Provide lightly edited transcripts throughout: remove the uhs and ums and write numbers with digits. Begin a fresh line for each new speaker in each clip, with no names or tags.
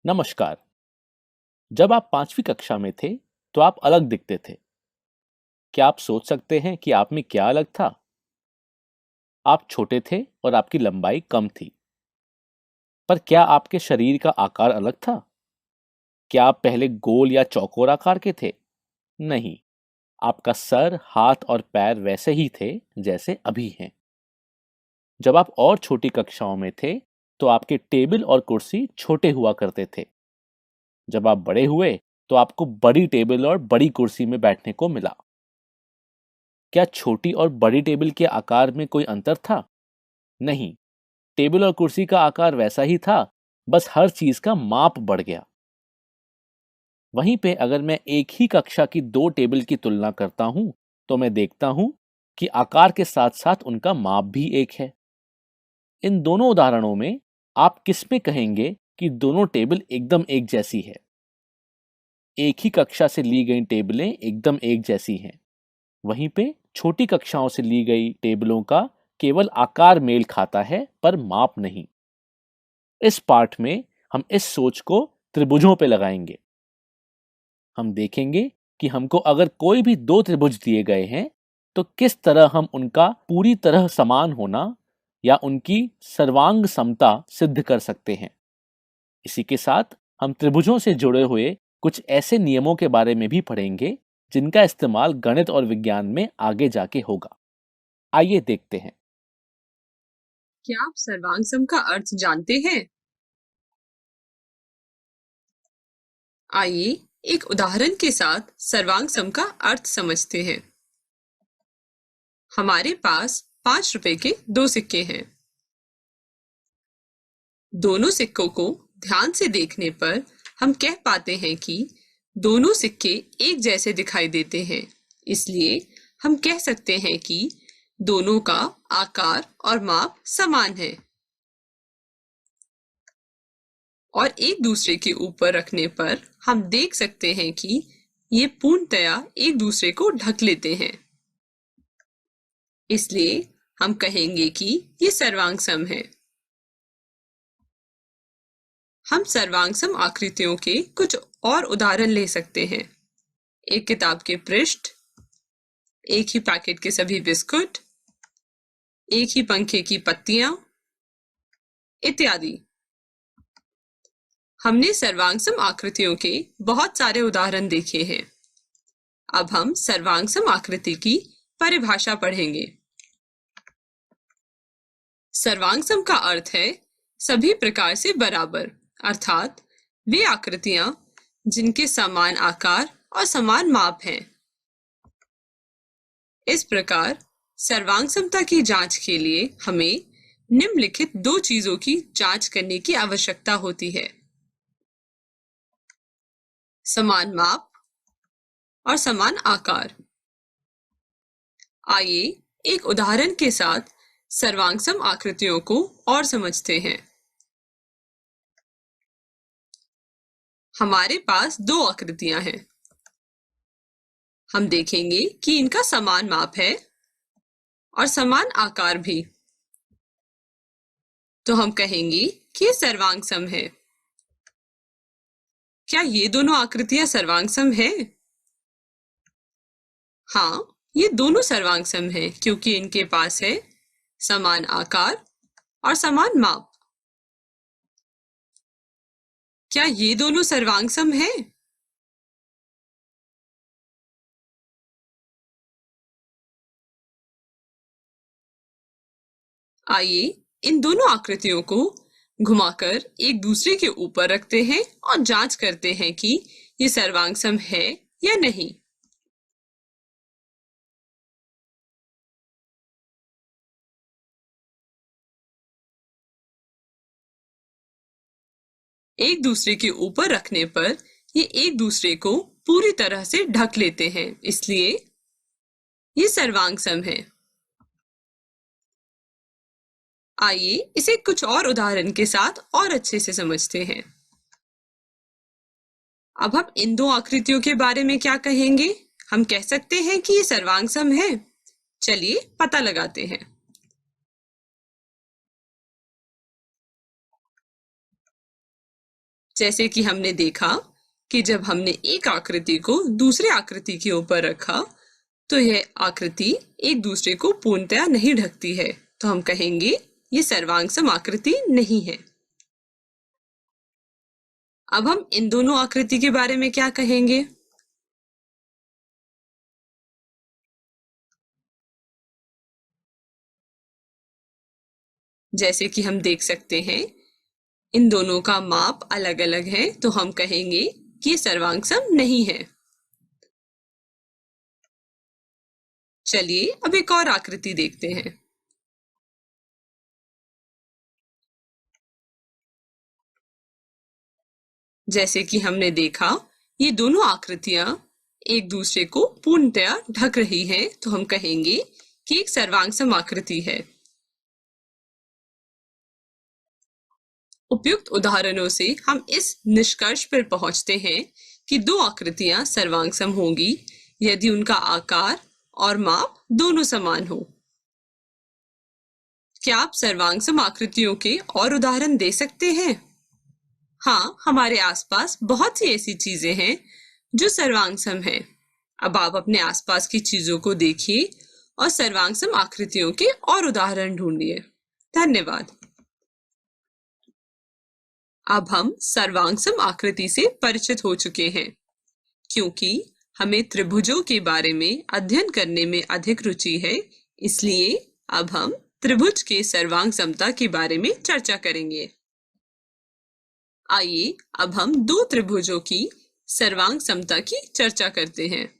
नमस्कार। जब आप 5वीं कक्षा में थे तो आप अलग दिखते थे। क्या आप सोच सकते हैं कि आप में क्या अलग था? आप छोटे थे और आपकी लंबाई कम थी। पर क्या आपके शरीर का आकार अलग था? क्या आप पहले गोल या चौकोर आकार के थे? नहीं, आपका सर, हाथ और पैर वैसे ही थे जैसे अभी हैं। जब आप और छोटी कक्षाओं में थे तो आपके टेबल और कुर्सी छोटे हुआ करते थे। जब आप बड़े हुए तो आपको बड़ी टेबल और बड़ी कुर्सी में बैठने को मिला। क्या छोटी और बड़ी टेबल के आकार में कोई अंतर था? नहीं, टेबल और कुर्सी का आकार वैसा ही था, बस हर चीज का माप बढ़ गया। वहीं पे अगर मैं एक ही कक्षा की दो टेबल की तुलना करता हूं, तो मैं देखता हूं कि आकार के साथ-साथ उनका माप भी एक है। इन दोनों उदाहरणों में आप किस में कहेंगे कि दोनों टेबल एकदम एक जैसी है? एक ही कक्षा से ली गई टेबलें एकदम एक जैसी हैं। वहीं पे छोटी कक्षाओं से ली गई टेबलों का केवल आकार मेल खाता है पर माप नहीं। इस पाठ में हम इस सोच को त्रिभुजों पे लगाएंगे। हम देखेंगे कि हमको अगर कोई भी दो त्रिभुज दिए गए हैं तो किस तरह हम उनका पूरी तरह समान होना या उनकी सर्वांग समता सिद्ध कर सकते हैं। इसी के साथ हम त्रिभुजों से जुड़े हुए कुछ ऐसे नियमों के बारे में भी पढ़ेंगे जिनका इस्तेमाल गणित और विज्ञान में आगे जाके होगा। आइए देखते हैं।
क्या आप सर्वांग सम का अर्थ जानते हैं? आइए एक उदाहरण के साथ सर्वांग सम का अर्थ समझते हैं। हमारे पास 5 रुपए के दो सिक्के हैं। दोनों सिक्कों को ध्यान से देखने पर हम कह पाते हैं कि दोनों सिक्के एक जैसे दिखाई देते हैं। इसलिए हम कह सकते हैं कि दोनों का आकार और माप समान है और एक दूसरे के ऊपर रखने पर हम देख सकते हैं कि ये पूर्णतया एक दूसरे को ढक लेते हैं। इसलिए हम कहेंगे कि ये सर्वांग सम है। हम सर्वांग सम आकृतियों के कुछ और उदाहरण ले सकते हैं। एक किताब के पृष्ठ, एक ही पैकेट के सभी बिस्कुट, एक ही पंखे की पत्तियां इत्यादि। हमने सर्वांग सम आकृतियों के बहुत सारे उदाहरण देखे हैं। अब हम सर्वांग सम आकृति की परिभाषा पढ़ेंगे। सर्वांग सम का अर्थ है सभी प्रकार से बराबर, अर्थात वे आकृतियां जिनके समान आकार और समान माप हैं। इस प्रकार सर्वांग समता की जांच के लिए हमें निम्नलिखित दो चीजों की जांच करने की आवश्यकता होती है: समान माप और समान आकार। आइए एक उदाहरण के साथ सर्वांग सम आकृतियों को और समझते हैं। हमारे पास दो आकृतियां हैं। हम देखेंगे कि इनका समान माप है और समान आकार भी। तो हम कहेंगे कि ये सर्वांग सम है। क्या ये दोनों आकृतियां सर्वांग सम है? हाँ, ये दोनों सर्वांग सम है क्योंकि इनके पास है समान आकार और समान माप। क्या ये दोनों सर्वांग सम है? आइए इन दोनों आकृतियों को घुमाकर एक दूसरे के ऊपर रखते हैं और जांच करते हैं कि ये सर्वांग सम है या नहीं। एक दूसरे के ऊपर रखने पर ये एक दूसरे को पूरी तरह से ढक लेते हैं, इसलिए ये सर्वांग सम है। आइए इसे कुछ और उदाहरण के साथ और अच्छे से समझते हैं। अब हम इन दो आकृतियों के बारे में क्या कहेंगे? हम कह सकते हैं कि ये सर्वांग सम है। चलिए पता लगाते हैं। जैसे कि हमने देखा कि जब हमने एक आकृति को दूसरे आकृति के ऊपर रखा तो यह आकृति एक दूसरे को पूर्णतया नहीं ढकती है, तो हम कहेंगे ये सर्वांग आकृति नहीं है। अब हम इन दोनों आकृति के बारे में क्या कहेंगे? जैसे कि हम देख सकते हैं इन दोनों का माप अलग अलग है, तो हम कहेंगे कि ये सर्वांग नहीं है। चलिए अब एक और आकृति देखते हैं। जैसे कि हमने देखा ये दोनों आकृतियां एक दूसरे को पूर्णतया ढक रही हैं, तो हम कहेंगे कि एक सर्वांग आकृति है। उपयुक्त उदाहरणों से हम इस निष्कर्ष पर पहुंचते हैं कि दो आकृतियां सर्वांग होंगी यदि उनका आकार और माप दोनों समान हो। क्या आप सर्वांग आकृतियों के और उदाहरण दे सकते हैं? हाँ, हमारे आसपास बहुत सी ऐसी चीजें हैं जो सर्वांग हैं। अब आप अपने आसपास की चीजों को देखिए और सर्वांग आकृतियों के और उदाहरण ढूंढिए। धन्यवाद। अब हम सर्वांग आकृति से परिचित हो चुके हैं। क्योंकि हमें त्रिभुजों के बारे में अध्ययन करने में अधिक रुचि है, इसलिए अब हम त्रिभुज के सर्वांग समता के बारे में चर्चा करेंगे। आइए अब हम दो त्रिभुजों की सर्वांग समता की चर्चा करते हैं।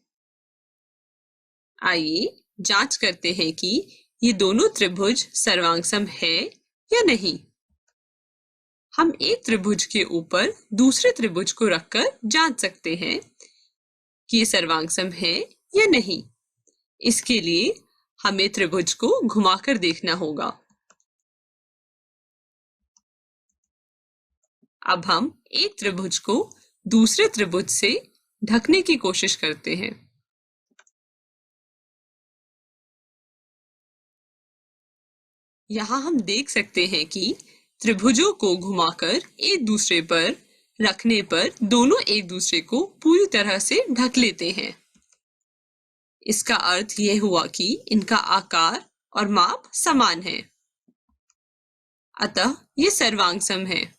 आइए जांच करते हैं कि ये दोनों त्रिभुज सर्वांग सम है या नहीं। हम एक त्रिभुज के ऊपर दूसरे त्रिभुज को रखकर जांच सकते हैं कि ये सर्वांग सम है या नहीं। इसके लिए हमें त्रिभुज को घुमाकर देखना होगा। अब हम एक त्रिभुज को दूसरे त्रिभुज से ढकने की कोशिश करते हैं। यहाँ हम देख सकते हैं कि त्रिभुजों को घुमाकर एक दूसरे पर रखने पर दोनों एक दूसरे को पूरी तरह से ढक लेते हैं। इसका अर्थ यह हुआ कि इनका आकार और माप समान है, अतः ये सर्वांग सम है।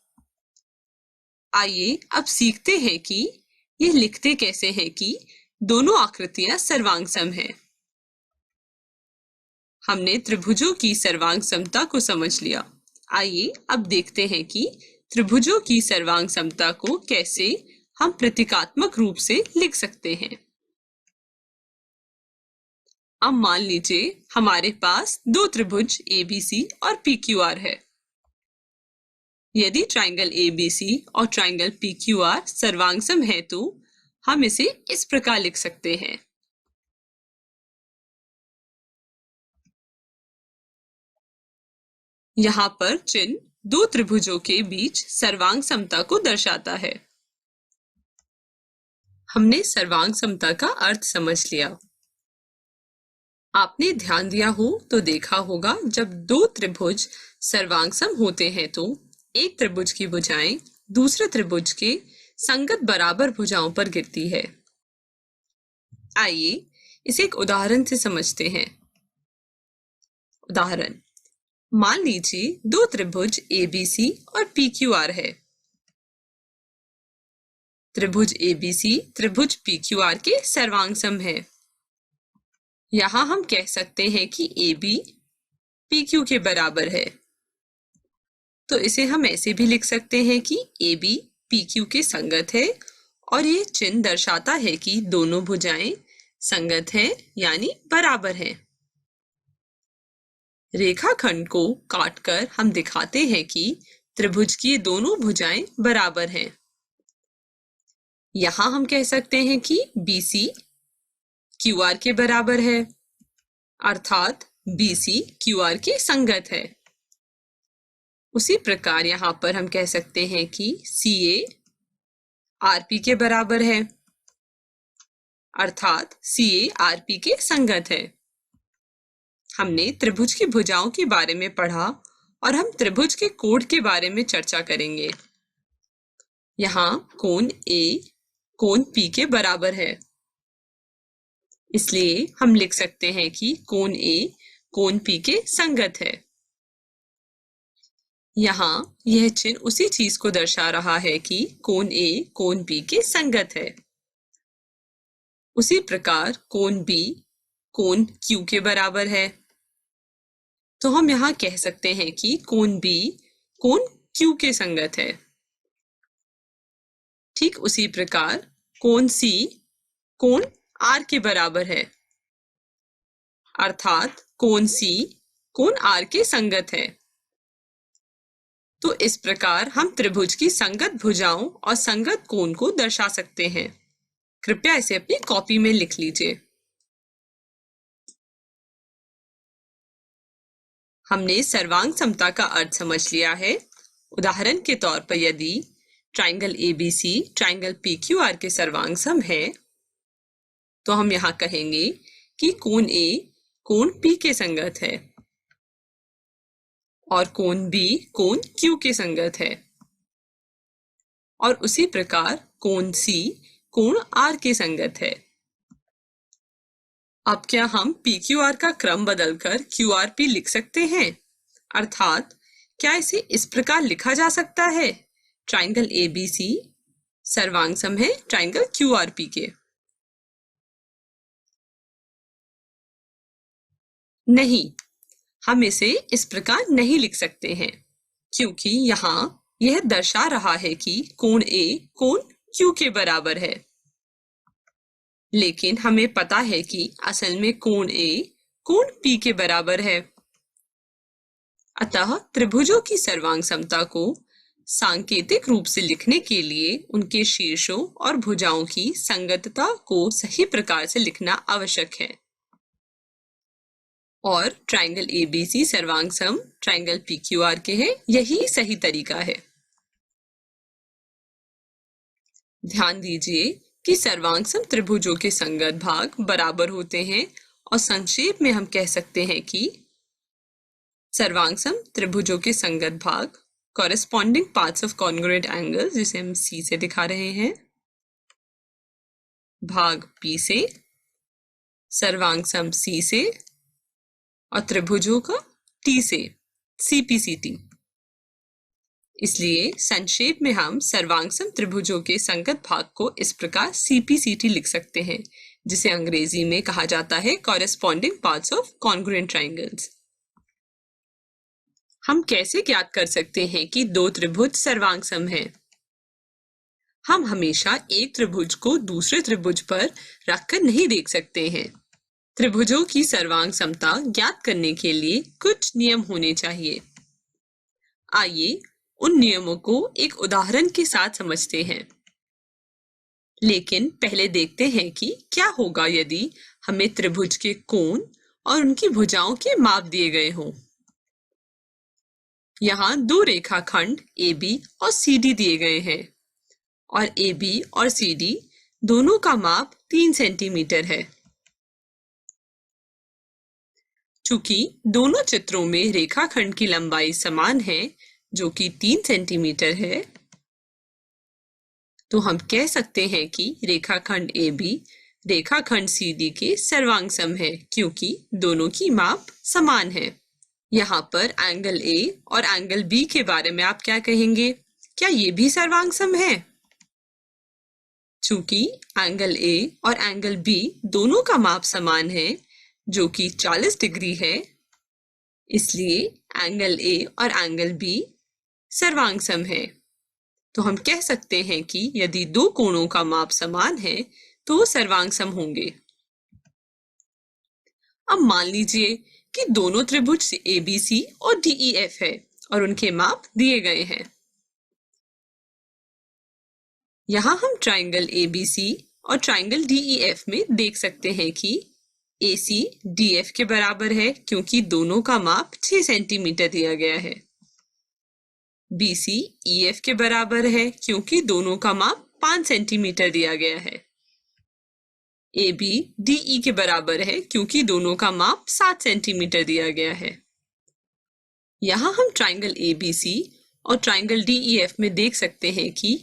आइए अब सीखते हैं कि ये लिखते कैसे हैं कि दोनों आकृतियां सर्वांग सम हैं। हमने त्रिभुजों की सर्वांग समता को समझ लिया। आइए अब देखते हैं कि त्रिभुजों की सर्वांग समता को कैसे हम प्रतीकात्मक रूप से लिख सकते हैं। अब मान लीजिए हमारे पास दो त्रिभुज ABC और PQR है। यदि ट्राइंगल ABC और ट्राइंगल PQR सर्वांग सम है तो हम इसे इस प्रकार लिख सकते हैं। यहाँ पर चिन्ह दो त्रिभुजों के बीच सर्वांग समता को दर्शाता है। हमने सर्वांग समता का अर्थ समझ लिया। आपने ध्यान दिया हो तो देखा होगा जब दो त्रिभुज सर्वांग सम होते हैं तो एक त्रिभुज की भुजाएं दूसरे त्रिभुज के संगत बराबर भुजाओं पर गिरती है। आइए इसे एक उदाहरण से समझते हैं। उदाहरण, मान लीजिए दो त्रिभुज ABC और PQR है। त्रिभुज ABC त्रिभुज PQR के सर्वांग सम है। यहाँ हम कह सकते हैं कि AB PQ के बराबर है, तो इसे हम ऐसे भी लिख सकते हैं कि AB PQ के संगत है और ये चिन्ह दर्शाता है कि दोनों भुजाएं संगत हैं यानी बराबर हैं। रेखाखंड को काटकर हम दिखाते हैं कि त्रिभुज की दोनों भुजाएं बराबर हैं। यहाँ हम कह सकते हैं कि BC QR के बराबर है, अर्थात BC QR के संगत है। उसी प्रकार यहाँ पर हम कह सकते हैं कि CA RP के बराबर है, अर्थात CA RP के संगत है। हमने त्रिभुज की भुजाओं के बारे में पढ़ा और हम त्रिभुज के कोण के बारे में चर्चा करेंगे। यहाँ कोण A कोण P के बराबर है, इसलिए हम लिख सकते हैं कि कोण A कोण P के संगत है। यहाँ यह चिन्ह उसी चीज को दर्शा रहा है कि कोण A कोण B के संगत है। उसी प्रकार कोण B कोण Q के बराबर है, तो हम यहाँ कह सकते हैं कि कोण B कोण Q के संगत है। ठीक उसी प्रकार कोण C कोण R के बराबर है, अर्थात कोण C कोण R के संगत है। तो इस प्रकार हम त्रिभुज की संगत भुजाओं और संगत कोण को दर्शा सकते हैं। कृपया इसे अपनी कॉपी में लिख लीजिए। हमने सर्वांग समता का अर्थ समझ लिया है। उदाहरण के तौर पर यदि ट्राइंगल ABC ट्राइंगल PQR के सर्वांग सम है, तो हम यहाँ कहेंगे कि कोण A कोण P के संगत है और कोण B कोण Q के संगत है, और उसी प्रकार कोण C कोण R के संगत है। अब क्या हम PQR का क्रम बदलकर QRP लिख सकते हैं? अर्थात क्या इसे इस प्रकार लिखा जा सकता है? ट्राइंगल ABC सर्वांग सम है ट्राइंगल QRP के। नहीं, हम इसे इस प्रकार नहीं लिख सकते हैं, क्योंकि यहाँ यह दर्शा रहा है कि कोण A कोण Q के बराबर है, लेकिन हमें पता है कि असल में कोण A कोण P के बराबर है। अतः त्रिभुजों की सर्वांग समता को सांकेतिक रूप से लिखने के लिए उनके शीर्षों और भुजाओं की संगतता को सही प्रकार से लिखना आवश्यक है। और ट्राइंगल ABC सर्वांग सम ट्राइंगल PQR के है, यही सही तरीका है। ध्यान दीजिए कि सर्वांग सम त्रिभुजों के संगत भाग बराबर होते हैं, और संक्षेप में हम कह सकते हैं कि सर्वांग सम त्रिभुजों के संगत भाग corresponding parts of congruent angles, जिसे हम C से दिखा रहे हैं, भाग P से, सर्वांग सम C से, और त्रिभुजों का T से, CPCT। इसलिए संक्षेप में हम सर्वांग सम त्रिभुजों के संगत भाग को इस प्रकार CPCT लिख सकते हैं, जिसे अंग्रेजी में कहा जाता है corresponding parts of congruent triangles. हम कैसे ज्ञात कर सकते हैं कि दो त्रिभुज सर्वांग सम हैं? हम हमेशा एक त्रिभुज को दूसरे त्रिभुज पर रखकर नहीं देख सकते हैं। त्रिभुजों की सर्वांग समता ज्ञात करने के लिए कुछ नियम होने चाहिए। आइए उन नियमों को एक उदाहरण के साथ समझते हैं। लेकिन पहले देखते हैं कि क्या होगा यदि हमें त्रिभुज के कोण और उनकी भुजाओं के माप दिए गए हों। यहाँ दो रेखाखंड AB और CD दिए गए हैं, और AB और CD दोनों का माप 3 सेंटीमीटर है। चूंकि दोनों चित्रों में रेखाखंड की लंबाई समान है, जो कि 3 सेंटीमीटर है, तो हम कह सकते हैं कि रेखाखंड AB रेखाखंड CD के सर्वांग सम है, क्योंकि दोनों की माप समान है। यहाँ पर एंगल A और एंगल B के बारे में आप क्या कहेंगे? क्या ये भी सर्वांग सम है? चूंकि एंगल A और एंगल B दोनों का माप समान है, जो कि 40 डिग्री है, इसलिए एंगल A और एंगल B सर्वांग सम है। तो हम कह सकते हैं कि यदि दो कोणों का माप समान है तो सर्वांग सम होंगे। अब मान लीजिए कि दोनों त्रिभुज ABC और DEF है और उनके माप दिए गए हैं। यहाँ हम ट्राइंगल ABC और ट्राइंगल DEF में देख सकते हैं कि AC DF के बराबर है, क्योंकि दोनों का माप 6 सेंटीमीटर दिया गया है। BC EF के बराबर है, क्योंकि दोनों का माप 5 सेंटीमीटर दिया गया है। AB DE के बराबर है, क्योंकि दोनों का माप 7 सेंटीमीटर दिया गया है। यहाँ हम ट्राइंगल ABC और ट्राइंगल DEF में देख सकते हैं कि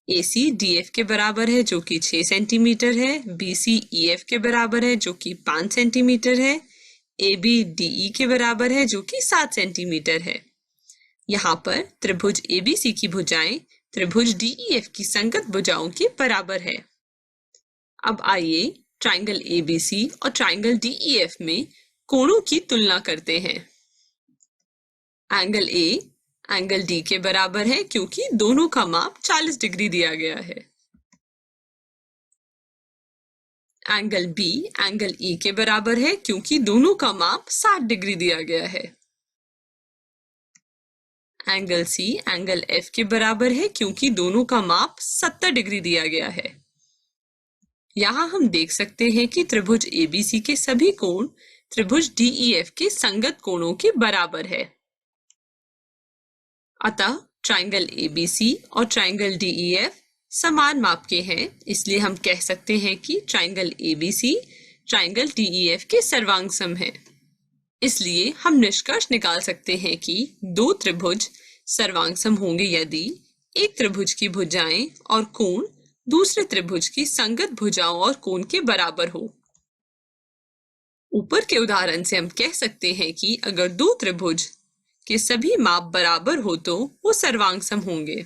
AC DF के बराबर है जो कि 6 सेंटीमीटर है, BC EF के बराबर है जो कि 5 सेंटीमीटर है, AB DE के बराबर है जो कि 7 सेंटीमीटर है। यहाँ पर त्रिभुज ABC की भुजाएं त्रिभुज DEF की संगत भुजाओं के बराबर है। अब आइए ट्राइंगल ABC और ट्राइंगल DEF में कोणों की तुलना करते हैं। एंगल A एंगल D के बराबर है क्योंकि दोनों का माप 40 डिग्री दिया गया है। एंगल B एंगल E के बराबर है क्योंकि दोनों का माप 60 डिग्री दिया गया है। एंगल C एंगल F के बराबर है क्योंकि दोनों का माप 70 डिग्री दिया गया है। यहाँ हम देख सकते हैं कि त्रिभुज ABC के सभी कोण त्रिभुज DEF के संगत कोणों के बराबर है। अतः ट्राइंगल ABC और ट्राइंगल DEF समान माप के हैं, इसलिए हम कह सकते हैं कि ट्राइंगल ABC ट्राइंगल DEF के सर्वांगसम है। इसलिए हम निष्कर्ष निकाल सकते हैं कि दो त्रिभुज सर्वांगसम होंगे यदि एक त्रिभुज की भुजाएं और कोण दूसरे त्रिभुज की संगत भुजाओं और कोण के बराबर हो। ऊपर के उदाहरण से हम कह सकते हैं कि अगर दो त्रिभुज के सभी माप बराबर हो तो वो सर्वांगसम होंगे।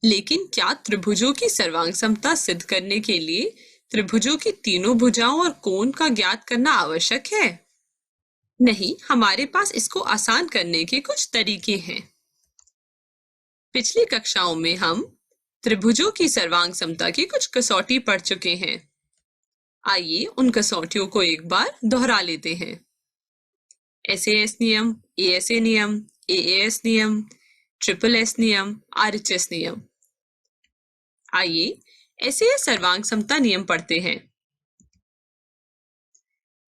लेकिन क्या त्रिभुजों की सर्वांगसमता सिद्ध करने के लिए त्रिभुजों की तीनों भुजाओं और कोण का ज्ञात करना आवश्यक है? नहीं, हमारे पास इसको आसान करने के कुछ तरीके हैं। पिछली कक्षाओं में हम त्रिभुजों की सर्वांगसमता की कुछ कसौटी पढ़ चुके हैं। आइए उन कसौटियों को एक बार दोहरा लेते हैं। SAS नियम, ASA नियम, AAS नियम, SSS नियम, RHS नियम। आइए SAS सर्वांगसमता नियम पढ़ते हैं।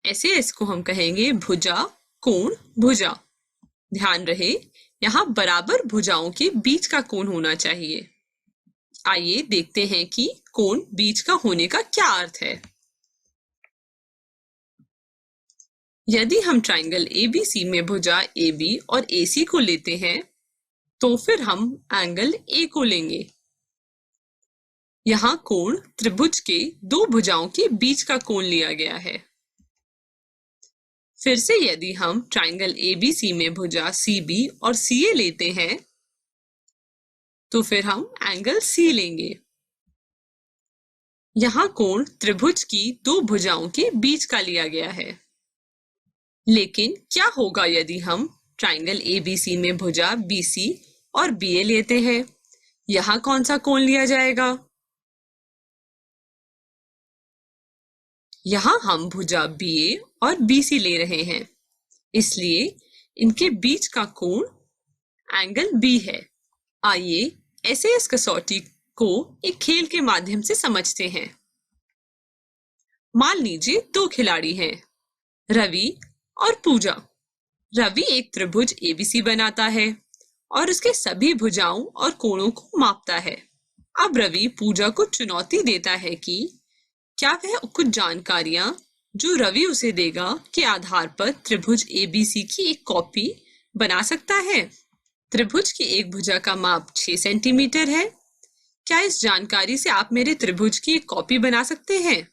SAS को हम कहेंगे भुजा कोण भुजा। ध्यान रहे यहाँ बराबर भुजाओं के बीच का कोण होना चाहिए। आइए देखते हैं कि कोण बीच का होने का क्या अर्थ है। यदि हम ट्राइंगल ABC में भुजा AB और AC को लेते हैं तो फिर हम एंगल A को लेंगे। यहाँ कोण त्रिभुज के दो भुजाओं के बीच का कोण लिया गया है। फिर से यदि हम ट्राइंगल ABC में भुजा CB और CA लेते हैं तो फिर हम एंगल C लेंगे। यहाँ कोण त्रिभुज की दो भुजाओं के बीच का लिया गया है। लेकिन क्या होगा यदि हम ट्राइंगल ABC में भुजा BC और BA लेते हैं? यहाँ कौन सा कोण लिया जाएगा? यहाँ हम भुजा BA और BC ले रहे हैं, इसलिए इनके बीच का कोण एंगल B है। आइए SAS कसौटी को एक खेल के माध्यम से समझते हैं। मान लीजिए दो खिलाड़ी हैं, रवि और पूजा। रवि एक त्रिभुज ABC बनाता है और उसके सभी भुजाओं और कोणों को मापता है। अब रवि पूजा को चुनौती देता है कि क्या वह कुछ जानकारियां जो रवि उसे देगा के आधार पर त्रिभुज ABC की एक कॉपी बना सकता है। त्रिभुज की एक भुजा का माप 6 सेंटीमीटर है। क्या इस जानकारी से आप मेरे त्रिभुज की एक कॉपी बना सकते हैं?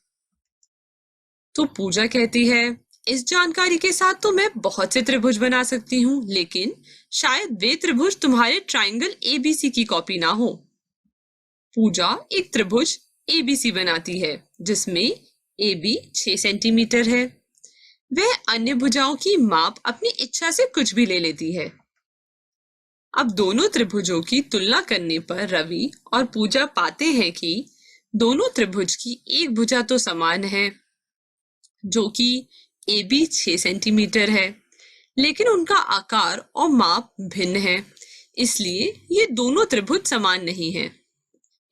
तो पूजा कहती है, इस जानकारी के साथ तो मैं बहुत से त्रिभुज बना सकती हूँ, लेकिन शायद वे त्रिभुज तुम्हारे ट्राइंगल ABC की कॉपी ना हो। पूजा एक त्रिभुज ABC बनाती है जिसमें AB 6 सेंटीमीटर है। वह अन्य भुजाओं की माप अपनी इच्छा से कुछ भी ले लेती है। अब दोनों त्रिभुजों की तुलना करने पर रवि और पूजा पाते हैं कि दोनों त्रिभुज की एक भुजा तो समान है, जो कि AB 6 सेंटीमीटर है, लेकिन उनका आकार और माप भिन्न है, इसलिए ये दोनों त्रिभुज समान नहीं हैं।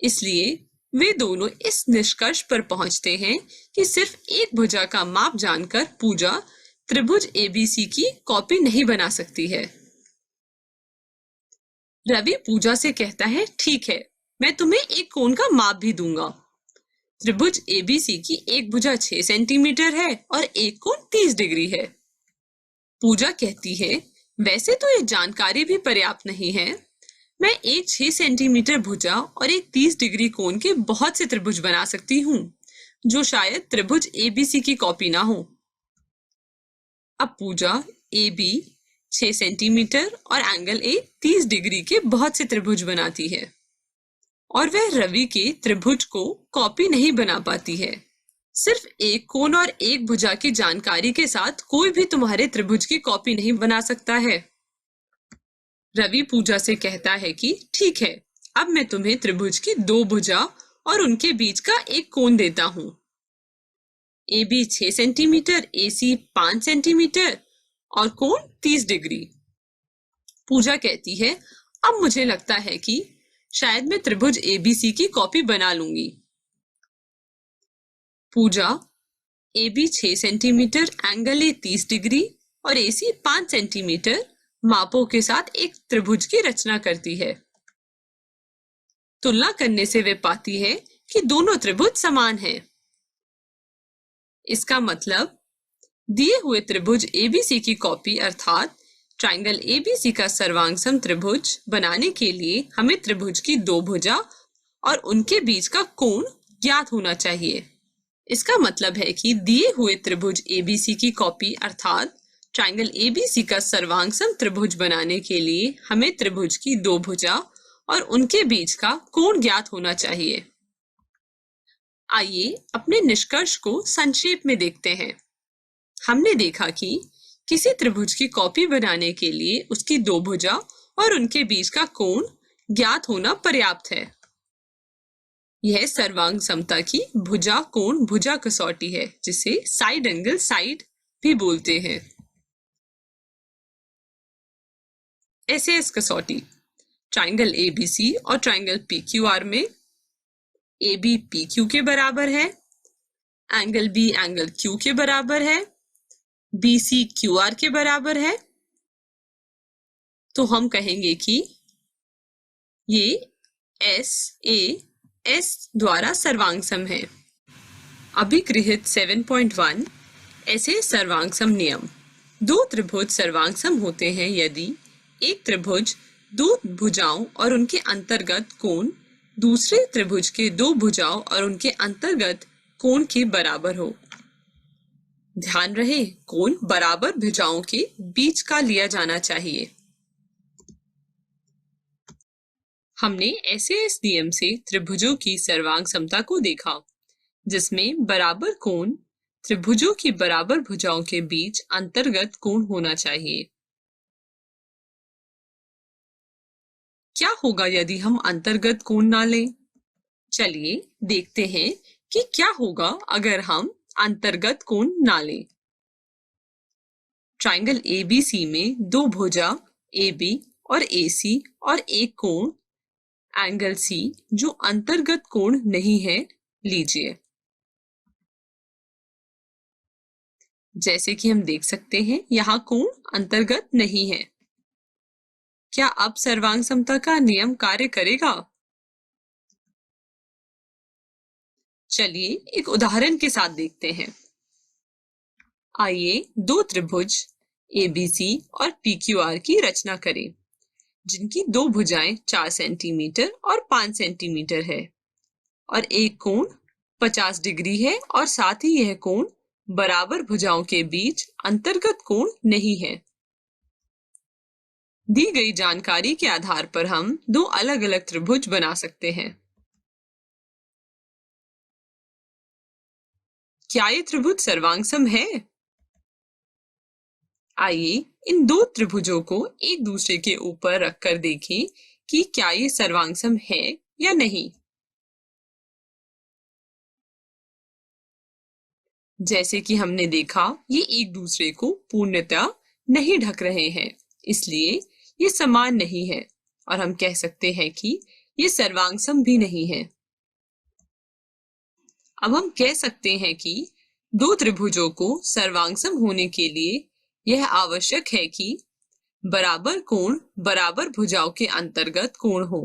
इसलिए वे दोनों इस निष्कर्ष पर पहुंचते हैं कि सिर्फ एक भुजा का माप जानकर पूजा त्रिभुज ABC की कॉपी नहीं बना सकती है। रवि पूजा से कहता है, ठीक है, मैं तुम्हें एक कोण का माप भी दूंगा। त्रिभुज ABC की एक भुजा 6 सेंटीमीटर है और एक कोण 30 डिग्री है। पूजा कहती है, वैसे तो ये जानकारी भी पर्याप्त नहीं है, मैं एक 6 सेंटीमीटर भुजा और एक 30 डिग्री कोण के बहुत से त्रिभुज बना सकती हूँ, जो शायद त्रिभुज एबीसी की कॉपी ना हो। अब पूजा ए बी 6 सेंटीमीटर और एंगल ए 30 डिग्री के बहुत से त्रिभुज बनाती है, और वह रवि के त्रिभुज को कॉपी नहीं बना पाती है। सिर्फ एक कोण और एक भुजा की जानकारी के साथ कोई भी तुम्हारे त्रिभुज की कॉपी नहीं बना सकता है। रवि पूजा से कहता है कि ठीक है, अब मैं तुम्हें त्रिभुज की 2 भुजा और उनके बीच का एक कोण देता हूँ। A B 6 centimetre, A C 5 centimetre और कोण 30 डिग्री। पूजा कहती है, अब मुझे लगता है कि शायद मैं त्रिभुज एबीसी की कॉपी बना लूंगी। Pooja A B 6 centimetre, angle A 30 degree और ए सी 5 सेंटीमीटर मापों के साथ एक त्रिभुज की रचना करती है। तुलना करने से वे पाती है कि दोनों त्रिभुज समान हैं। इसका मतलब दिए हुए त्रिभुज एबीसी की कॉपी अर्थात ट्राइंगल एबीसी का सर्वांगसम त्रिभुज बनाने के लिए हमें त्रिभुज की 2 भुजा और उनके बीच का कोण ज्ञात होना चाहिए। इसका मतलब है कि दिए हुए त्रिभुज एबीसी की कॉपी अर्थात ट्राइंगल एबीसी का सर्वांगसम त्रिभुज बनाने के लिए हमें त्रिभुज की 2 भुजा और उनके बीच का कोण ज्ञात होना चाहिए। आइए अपने निष्कर्ष को संक्षेप में देखते हैं। हमने देखा कि किसी त्रिभुज की कॉपी बनाने के लिए उसकी 2 भुजा और उनके बीच का कोण ज्ञात होना पर्याप्त है। यह सर्वांग समता की भुजा कोण भुजा कसौटी है, जिसे साइड एंगल साइड भी बोलते हैं। एसएस कसौटी ट्राइंगल एबीसी और ट्राइंगल पीक्यूआर में ए बी पी क्यू के बराबर है, एंगल बी एंगल क्यू के बराबर है, बी सी क्यू आर के बराबर है, तो हम कहेंगे कि ये एस ए एस द्वारा सर्वांगसम है। अभिगृहित 7.1 ऐसे सर्वांगसम नियम। 2 त्रिभुज सर्वांगसम होते हैं यदि एक त्रिभुज 2 भुजाओं और उनके अंतर्गत कोण दूसरे त्रिभुज के 2 भुजाओं और उनके अंतर्गत कोण के बराबर हो। ध्यान रहे, कोण बराबर भुजाओं के बीच का लिया जाना चाहिए। हमने ऐसे इस नियम से त्रिभुजों की सर्वांग समता को देखा, जिसमें बराबर कोण त्रिभुजों की बराबर भुजाओं के बीच अंतर्गत कोण होना चाहिए। क्या होगा यदि हम अंतर्गत कोण ना लें? चलिए देखते हैं कि क्या होगा अगर हम अंतर्गत कोण ना लें। ट्राइंगल एबीसी में 2 भुजा AB और AC और एक कोण एंगल C जो अंतर्गत कोण नहीं है लीजिए। जैसे कि हम देख सकते हैं, यहाँ कोण अंतर्गत नहीं है। क्या अब सर्वांग समता का नियम कार्य करेगा? चलिए एक उदाहरण के साथ देखते हैं। आइए 2 त्रिभुज ABC और PQR की रचना करें, जिनकी 2 भुजाएं 4 सेंटीमीटर और 5 सेंटीमीटर है और एक कोण 50 डिग्री है, और साथ ही यह कोण बराबर भुजाओं के बीच अंतर्गत कोण नहीं है। दी गई जानकारी के आधार पर हम 2 अलग-अलग त्रिभुज बना सकते हैं। क्या ये त्रिभुज सर्वांगसम है? आइए इन 2 त्रिभुजों को एक दूसरे के ऊपर रखकर देखें कि क्या ये सर्वांगसम है या नहीं। जैसे कि हमने देखा, ये एक दूसरे को पूर्णतः नहीं ढक रहे हैं, इसलिए ये समान नहीं है और हम कह सकते हैं कि ये सर्वांगसम भी नहीं है। अब हम कह सकते हैं कि 2 त्रिभुजों को सर्वांगसम होने के लिए यह आवश्यक है कि बराबर कोण बराबर भुजाओं के अंतर्गत कोण हो।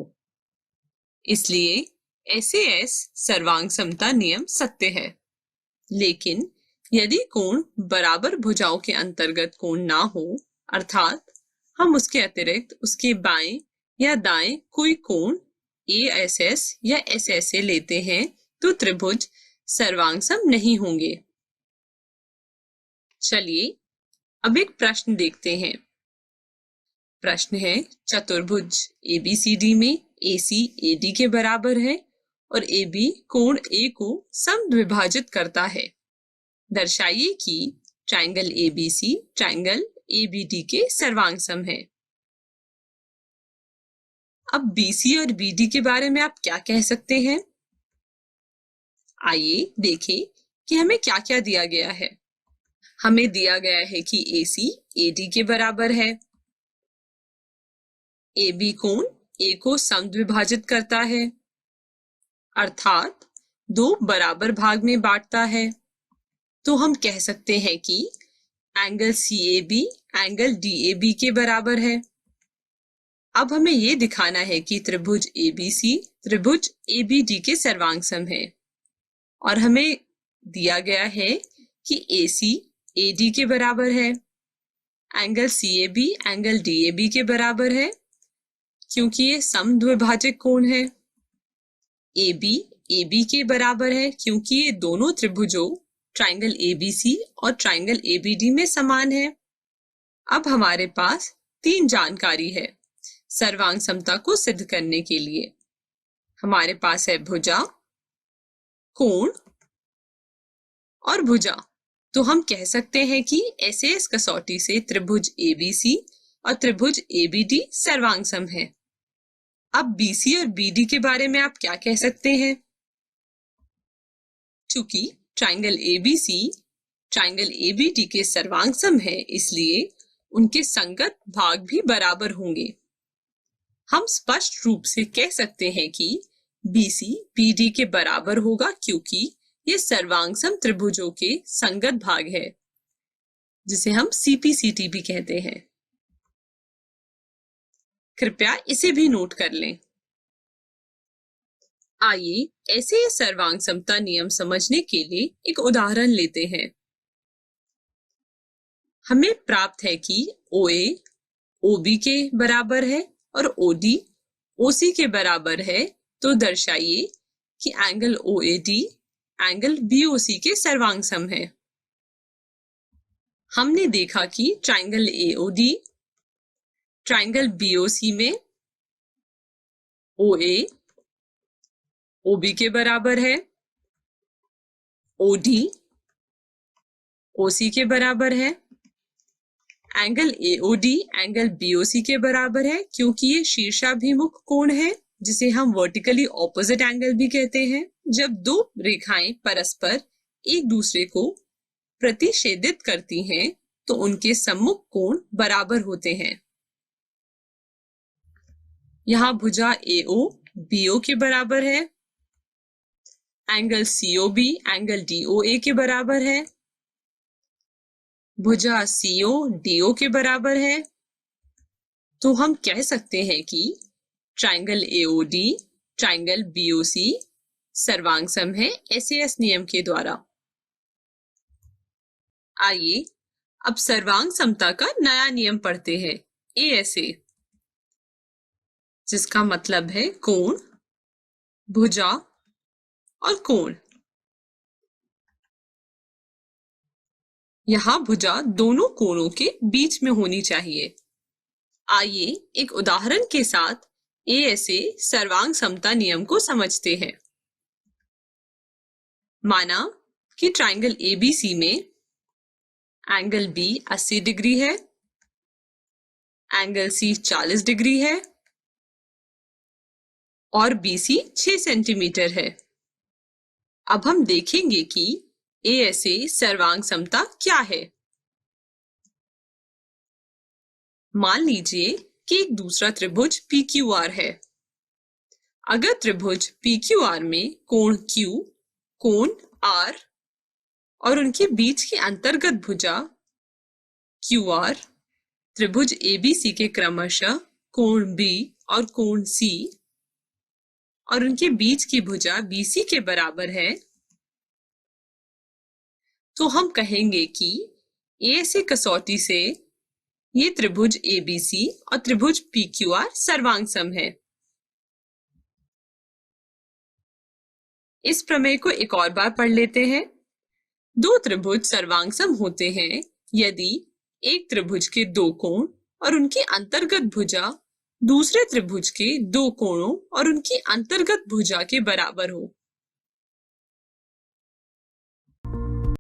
इसलिए एसएस सर्वांग समता नियम सत्य है। लेकिन यदि कोण बराबर भुजाओं के अंतर्गत कोण ना हो, अर्थात हम उसके अतिरिक्त उसके बाएं या दाएं कोई कोण ASS या SSA लेते हैं तो त्रिभुज सर्वांगसम नहीं होंगे। चलिए अब एक प्रश्न देखते हैं। प्रश्न है, चतुर्भुज ABCD में AC AD के बराबर है और AB कोण A को समद्विभाजित करता है। दर्शाइए कि ट्रायंगल ABC ट्रायंगल ABD के सर्वांगसम है। अब BC और BD के बारे में आप क्या कह सकते हैं? आइए देखें कि हमें क्या क्या दिया गया है। हमें दिया गया है कि AC AD के बराबर है, AB कोण A को समद्विभाजित करता है, अर्थात दो बराबर भाग में बांटता है। तो हम कह सकते हैं कि एंगल CAB एंगल DAB के बराबर है। अब हमें यह दिखाना है कि त्रिभुज ABC त्रिभुज ABD के सर्वांगसम है और हमें दिया गया है कि AC AD के बराबर है, एंगल CAB एंगल DAB के बराबर है क्योंकि ये समद्विभाजक कोण है। AB AB के बराबर है क्योंकि ये दोनों त्रिभुजों ट्रायंगल ABC और ट्रायंगल ABD में समान है। अब हमारे पास तीन जानकारी है सर्वांग समता को सिद्ध करने के लिए। हमारे पास है भुजा, कोण और भुजा। तो हम कह सकते हैं कि SAS कसौटी से त्रिभुज ABC और त्रिभुज ABD सर्वांगसम है। अब BC और BD के बारे में आप क्या कह सकते हैं? चूंकि ट्रायंगल ABC ट्रायंगल ABD के सर्वांगसम है, इसलिए उनके संगत भाग भी बराबर होंगे। हम स्पष्ट रूप से कह सकते हैं कि BC BD के बराबर होगा क्योंकि ये सर्वांगसम त्रिभुजों के संगत भाग है, जिसे हम CPCT भी कहते हैं। कृपया इसे भी नोट कर लें। आइए ऐसे सर्वांग समता नियम समझने के लिए एक उदाहरण लेते हैं। हमें प्राप्त है कि OA OB के बराबर है और OD OC के बराबर है, तो दर्शाइए कि एंगल OAD एंगल BOC के सर्वांगसम है। हमने देखा कि ट्रायंगल AOD ट्रायंगल BOC में OA OB के बराबर है, OD OC के बराबर है। एंगल AOD एंगल BOC के बराबर है क्योंकि ये शीर्षाभिमुख कोण है, जिसे हम वर्टिकली ऑपोजिट एंगल भी कहते हैं। जब दो रेखाएं परस्पर एक दूसरे को प्रतिच्छेदित करती हैं, तो उनके सम्मुख कोण बराबर होते हैं। यहाँ भुजा AO BO के बराबर है, एंगल COB एंगल DOA के बराबर है, भुजा CO DO के बराबर है। तो हम कह सकते हैं कि ट्रायंगल AOD ट्रायंगल BOC सर्वांगसम है SAS नियम के द्वारा। आइए अब सर्वांग समता का नया नियम पढ़ते हैं, ASA, जिसका मतलब है कोण, भुजा और कोण। यहां भुजा दोनों कोणों के बीच में होनी चाहिए। आइए एक उदाहरण के साथ ASA सर्वांग समता नियम को समझते हैं। माना कि ट्रायंगल ABC में एंगल B 80 डिग्री है, एंगल C 40 डिग्री है और BC 6 सेंटीमीटर है। अब हम देखेंगे कि ASA सर्वांग समता क्या है। मान लीजिए कि एक दूसरा त्रिभुज PQR है। अगर त्रिभुज PQR में कोण Q, कोण R और उनके बीच की अंतर्गत भुजा QR त्रिभुज ABC के क्रमशः कोण B और कोण C और उनके बीच की भुजा BC के बराबर है, तो हम कहेंगे कि ASA कसौटी से ये त्रिभुज एबीसी और त्रिभुज पीक्यूआर सर्वांग सम है। इस प्रमेय को एक और बार पढ़ लेते हैं। दो त्रिभुज सर्वांग सम होते हैं यदि एक त्रिभुज के दो कोण और उनकी अंतर्गत भुजा दूसरे त्रिभुज के दो कोणों और उनकी अंतर्गत भुजा के बराबर हो।